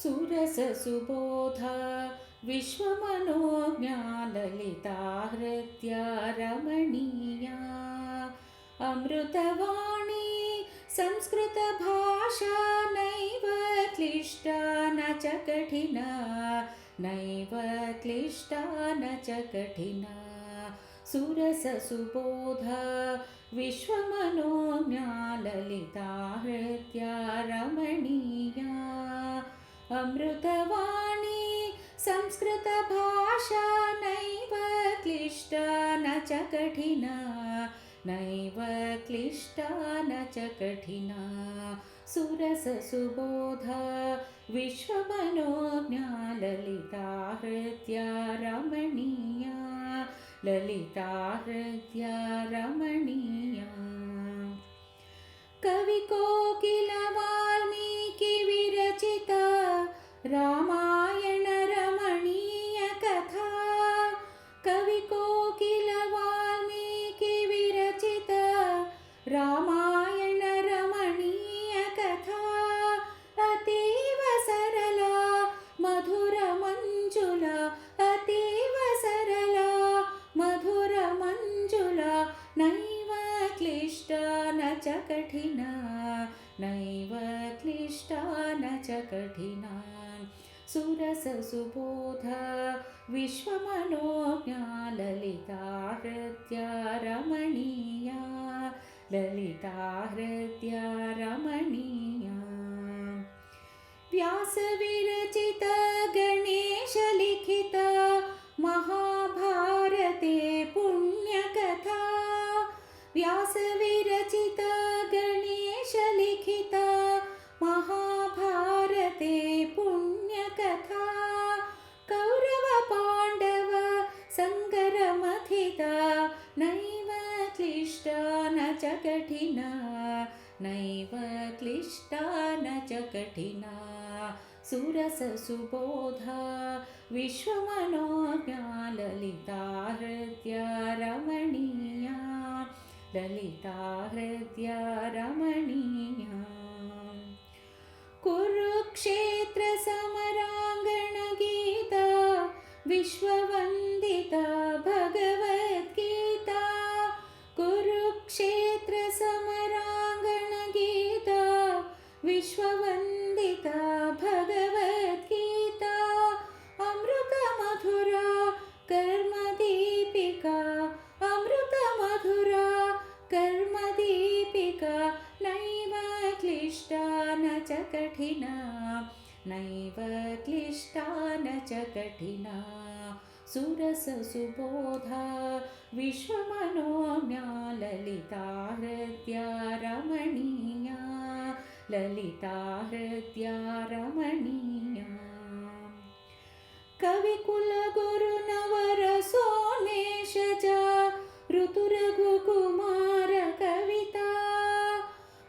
सुरससुबोधा विश्वमनोज्ञा ललिता हृद्या रमणीया अमृतवाणी संस्कृतभाषा नैव क्लिष्टा न च कठिना नैव क्लिष्टा न च कठिना सुरससुबोधा विश्वमनोज्ञा ललिता हृद्या रमणीया अमृतवाणी संस्कृतभाषा नैव क्लिष्टा न च कठिना नैव क्लिष्टा न च कठिना सुरससुबोधा विश्वमनोज्ञा ललिता हृद्या रमणीया ललिता हृद्या रमणीया कविकोकिल वाल्मीकि विरचिता रामायण रमणीय कथा कविकोकिल वाल्मीकि विरचिता रामायण रमणीय कथा अतीव सरला मधुर मंजुला अतीव सरला मधुर मंजुला नैव क्लिष्टा न च कठिना नैव क्लिष्टा न च कठिना सुरससुबोधा विश्वमनोज्ञा ललिता हृद्या रमणीया ललिता हृद्या रमणीया व्यासविरचिता गणेशलिखिता महाभारते पुण्यकथा व्यासविरचिता गणेशलिखिता महाभारते पुण्यकथा कौरवपाण्डव सङ्ग्रमथिता नैव क्लिष्टा न च कठिना नैव क्लिष्टा न च कठिना सुरससुबोधा विश्वमनोज्ञा ललिता हृद्या रमणीया ललिता हृद्या रमणीया कुरुक्षेत्र समराङ्गणगीता विश्ववन्दिता भगवद्गीता कुरुक्षेत्र समराङ्गणगीता विश्ववन्दिता भगवद्गीता अमृतमधुरा कर्मदीपिका अमृतमधुरा कर्मदीपिका नैव क्लिष्टा न च कठिना नैव क्लिष्टा न च कठिना सुरससुबोधा विश्वमनोज्ञा ललिता हृद्या रमणीया ललिता हृद्या रमणीया कविकुलगुरुनवर सोमेशजा ऋतुरघुकुमार कविता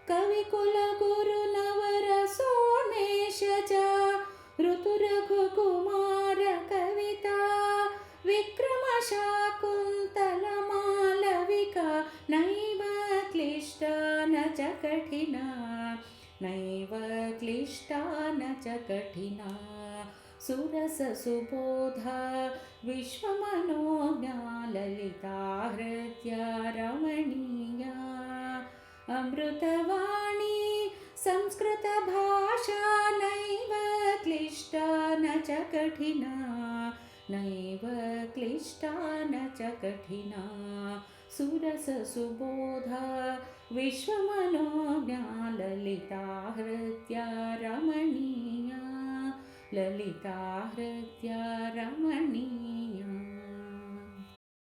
कविकुलगुरुनवर सोमेशजा ऋतुरघुकुमार कविता विक्रमशाकुन्तलमालविका नैव क्लिष्टा न च कठिना नैव क्लिष्टा न च कठिना सुरससुबोधा विश्वमनोज्ञा ललिता हृद्या रमणीया अमृतवाणी संस्कृतभाषा नैव क्लिष्टा न च कठिना नैव क्लिष्टा न च कठिना सुरससुबोधा विश्वमनोज्ञा ललिता हृद्या रमणीया ललिता हृद्या रमणीया।